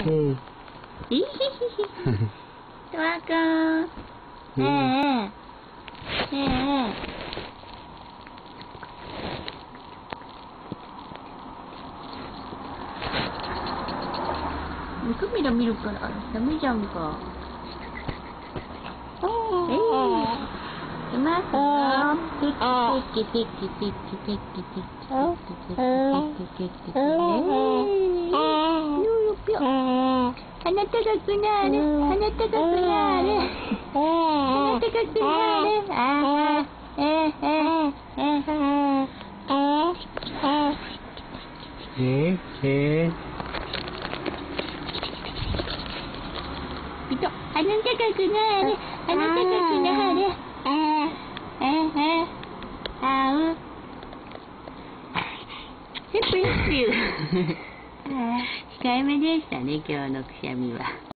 うん。いひひひ。トワくん。ねえ。ねえ。カメラ見るからダメじゃんか。いますよ。テキテキテキテキテキテキテキテキテキテキ。鼻高くなる。鼻高くなる。鼻高くなる。あ鼻高くなる。鼻高くなる。控えめでしたね、今日のくしゃみは。